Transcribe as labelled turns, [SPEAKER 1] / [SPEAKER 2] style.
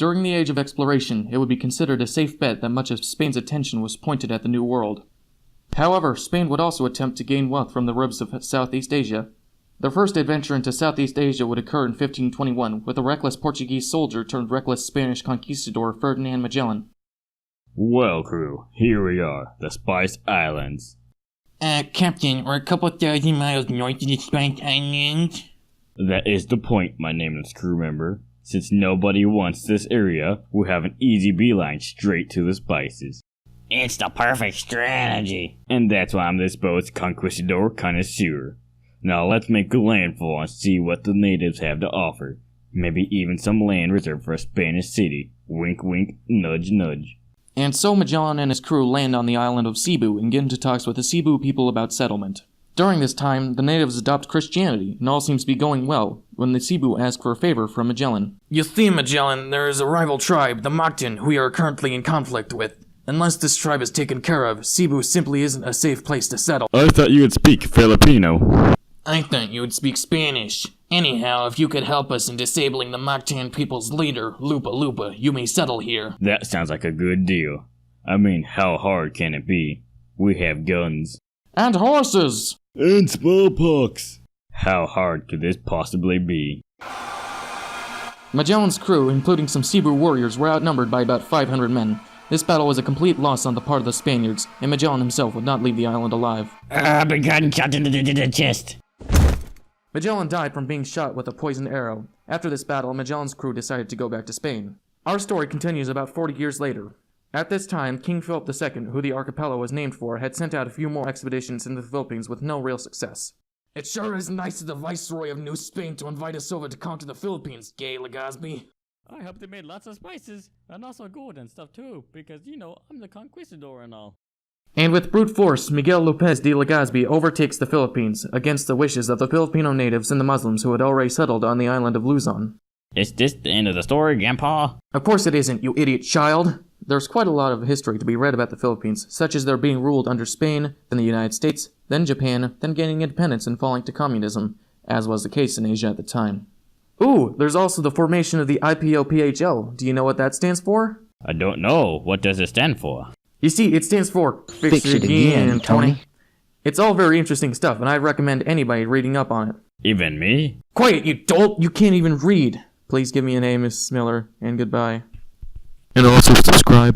[SPEAKER 1] During the age of exploration, it would be considered a safe bet that much of Spain's attention was pointed at the New World. However, Spain would also attempt to gain wealth from the ribs of Southeast Asia. Their first adventure into Southeast Asia would occur in 1521, with a reckless Portuguese soldier turned reckless Spanish conquistador Ferdinand Magellan.
[SPEAKER 2] Well, crew, here we are, the Spice Islands.
[SPEAKER 3] Captain, we're a couple thousand miles north of the Spice Islands.
[SPEAKER 2] That is the point, my nameless crew member. Since nobody wants this area, we'll have an easy beeline straight to the spices.
[SPEAKER 3] It's the perfect strategy.
[SPEAKER 2] And that's why I'm this boat's conquistador connoisseur. Now let's make a landfall and see what the natives have to offer. Maybe even some land reserved for a Spanish city. Wink wink, nudge nudge.
[SPEAKER 1] And so Magellan and his crew land on the island of Cebu and get into talks with the Cebu people about settlement. During this time, the natives adopt Christianity, and all seems to be going well, when the Cebu ask for a favor from Magellan.
[SPEAKER 4] You see, Magellan, there is a rival tribe, the Mactan, who we are currently in conflict with. Unless this tribe is taken care of, Cebu simply isn't a safe place to settle.
[SPEAKER 2] I thought you would speak Filipino.
[SPEAKER 4] I thought you would speak Spanish. Anyhow, if you could help us in disabling the Mactan people's leader, Lupa Lupa, you may settle here.
[SPEAKER 2] That sounds like a good deal. I mean, how hard can it be? We have guns.
[SPEAKER 1] And horses!
[SPEAKER 2] And smallpox. How hard could this possibly be?
[SPEAKER 1] Magellan's crew, including some Cebu warriors, were outnumbered by about 500 men. This battle was a complete loss on the part of the Spaniards, and Magellan himself would not leave the island alive.
[SPEAKER 3] I've been gotten shot in the chest.
[SPEAKER 1] Magellan died from being shot with a poisoned arrow. After this battle, Magellan's crew decided to go back to Spain. Our story continues about 40 years later. At this time, King Philip II, who the archipelago was named for, had sent out a few more expeditions into the Philippines with no real success.
[SPEAKER 4] It sure is nice of the Viceroy of New Spain to invite us over to conquer the Philippines, Gay Legazpi.
[SPEAKER 5] I hope they made lots of spices, and also gold and stuff too, because, you know, I'm the conquistador and all.
[SPEAKER 1] And with brute force, Miguel Lopez de Legazpi overtakes the Philippines, against the wishes of the Filipino natives and the Muslims who had already settled on the island of Luzon.
[SPEAKER 5] Is this the end of the story, Grandpa?
[SPEAKER 1] Of course it isn't, you idiot child! There's quite a lot of history to be read about the Philippines, such as their being ruled under Spain, then the United States, then Japan, then gaining independence and falling to communism, as was the case in Asia at the time. Ooh, there's also the formation of the IPOPHL. Do you know what that stands for?
[SPEAKER 5] I don't know. What does it stand for?
[SPEAKER 1] You see, it stands for Fix It Again, Tony. It's all very interesting stuff, and I recommend anybody reading up on it.
[SPEAKER 5] Even me?
[SPEAKER 1] Quiet, you dolt! You can't even read! Please give me an A, Miss Miller, and goodbye.
[SPEAKER 6] And also subscribe.